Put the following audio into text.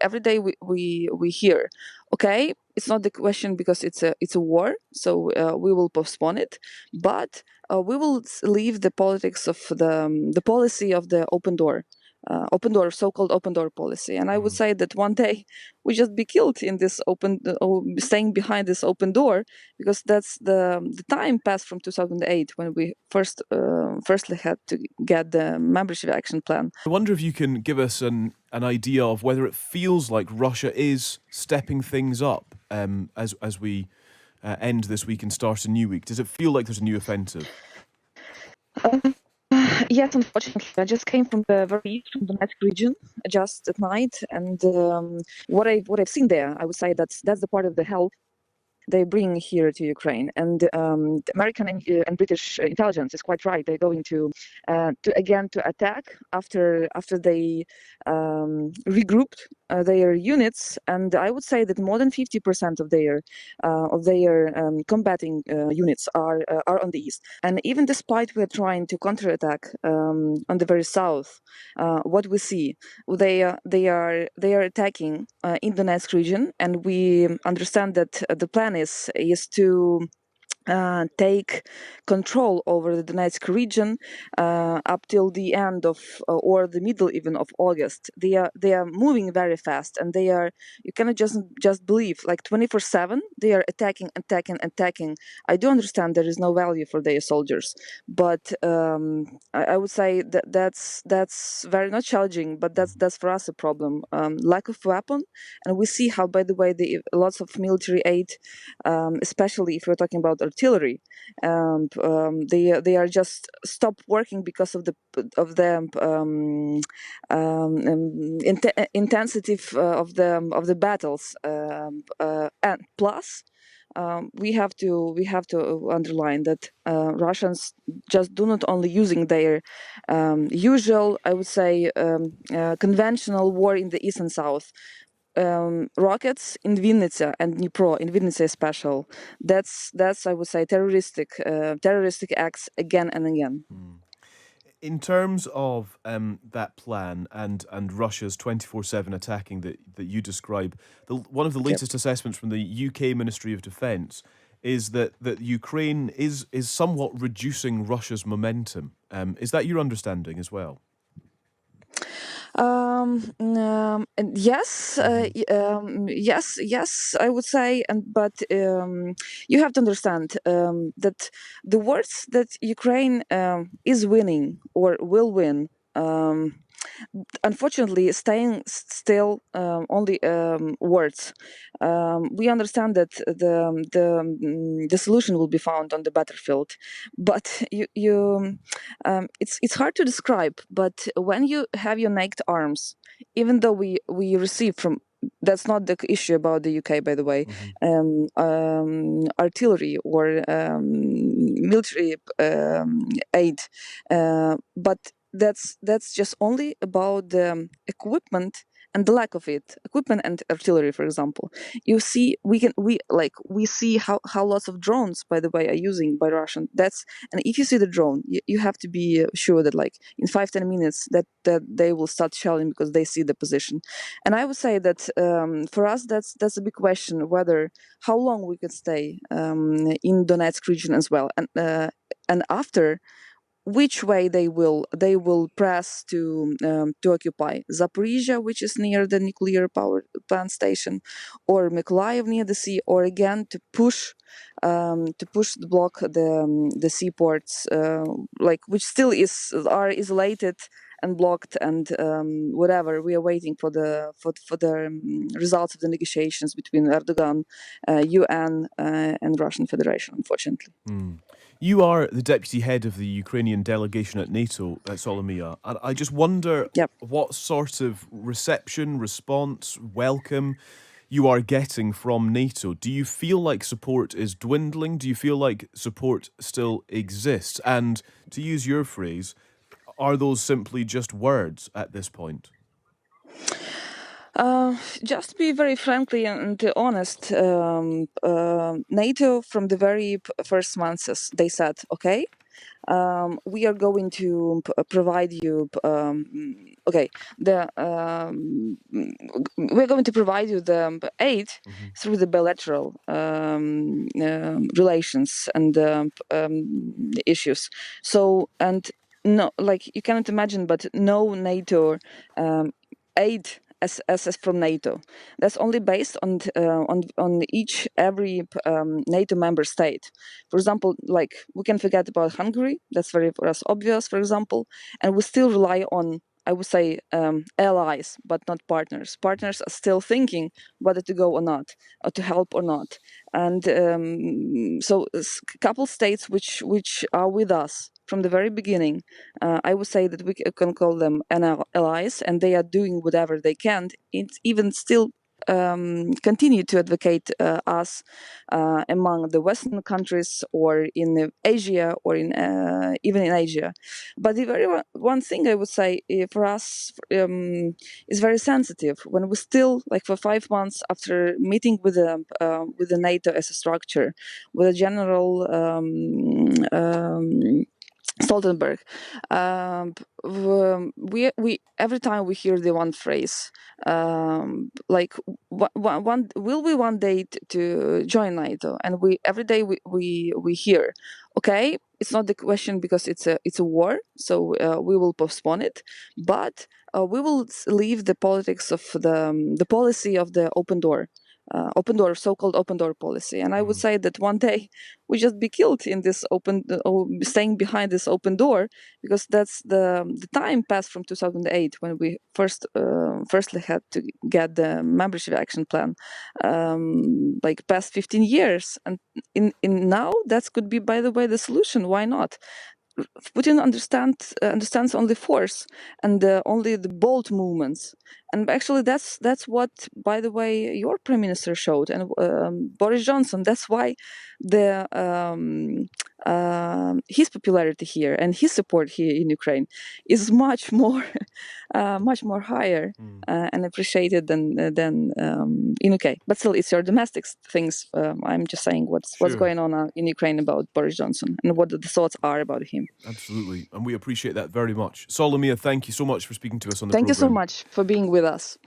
every day we hear, okay, it's not the question because it's a war, so we will postpone it, but we will leave the politics of the policy of the open door, so-called open door policy. And I would say that one day we just be killed in this staying behind this open door, because that's the time passed from 2008 when we firstly had to get the membership action plan. I wonder if you can give us an idea of whether it feels like Russia is stepping things up as we end this week and start a new week. Does it feel like there's a new offensive? Yes, unfortunately, I just came from the very east, from the Donetsk region, just at night, and what I've seen there, I would say that's the part of the help they bring here to Ukraine. And the American and British intelligence is quite right. They're going to attack after they regrouped their units, and I would say that more than 50% of their combating units are on the east. And even despite we're trying to counterattack on the very south, what we see, they are attacking in the Donetsk region, and we understand that the plan is to take control over the Donetsk region up till the end of or the middle even of August. They are moving very fast, and you cannot just believe, like 24/7 they are attacking. I do understand there is no value for their soldiers, but I would say that's very not challenging, but that's for us a problem. Lack of weapon, and we see how, by the way, lots of military aid, especially if we're talking about artillery, they are just stopped working because of the intensity of the battles, and plus. We have to underline that Russians just do not only using their usual, I would say, conventional war in the east and south. Rockets in Vinnytsia and Dnipro, in Vinnytsia special. That's I would say terroristic acts again and again. In terms of that plan and Russia's 24/7 attacking that you describe, one of the latest assessments from the UK Ministry of Defence is that Ukraine is somewhat reducing Russia's momentum. Is that your understanding as well? And yes, yes, I would say, but you have to understand that the words that Ukraine is winning or will win. Unfortunately, staying still only words. We understand that the solution will be found on the battlefield, but it's hard to describe. But when you have your naked arms, even though we receive from, that's not the issue about the UK, by the way, artillery or military aid, but that's just only about the equipment and the lack of it, equipment and artillery, for example. You see, we see how lots of drones, by the way, are using by Russian. And if you see the drone, you have to be sure that like in 5-10 minutes that they will start shelling because they see the position. And I would say that for us that's a big question, whether how long we can stay in Donetsk region as well, and after, which way they will press to occupy Zaporizhia, which is near the nuclear power plant station, or Mykolaiv near the sea, or again to push the block the seaports, which still are isolated and blocked, and whatever. We are waiting for the results of the negotiations between Erdogan, UN, and Russian Federation, unfortunately. You are the deputy head of the Ukrainian delegation at NATO, Solomiia, and I just wonder what sort of reception, response, welcome you are getting from NATO. Do you feel like support is dwindling? Do you feel like support still exists? And to use your phrase, are those simply just words at this point? Just to be very frankly and honest, NATO from the very first months, they said, okay, we are going to provide you. Okay, we're going to provide you the aid through the bilateral relations and issues. So, and no, like you cannot imagine, but no NATO aid as from NATO. That's only based on every NATO member state. For example, like we can forget about Hungary. That's very for us obvious, for example, and we still rely on, I would say, allies, but not partners. Partners are still thinking whether to go or not, or to help or not. And so, a couple states which are with us from the very beginning, I would say that we can call them allies, and they are doing whatever they can. It's even still continue to advocate us among the Western countries or in Asia or in even in Asia. But the very one thing I would say for us is very sensitive when we still, like for 5 months after meeting with the NATO as a structure, with a general Stoltenberg, we every time we hear the one phrase, like will we one day to join NATO, and we every day we hear, okay, it's not the question because it's a war, so we will postpone it, but we will leave the politics of the policy of the so-called open door policy. And I would say that one day we just be killed in this staying behind this open door, because that's the time passed from 2008 when we firstly had to get the membership action plan, like past 15 years. And in now that could be, by the way, the solution. Why not? Putin understands only force and only the bold movements, and actually that's what, by the way, your prime minister showed, and Boris Johnson. That's why the his popularity here and his support here in Ukraine is much more higher and appreciated than in UK. But still, it's your domestic things. I'm just saying what's going on in Ukraine about Boris Johnson and what the thoughts are about him. Absolutely, and we appreciate that very much. Solomiia, thank you so much for speaking to us on the program. Thank you so programme. much for being with us.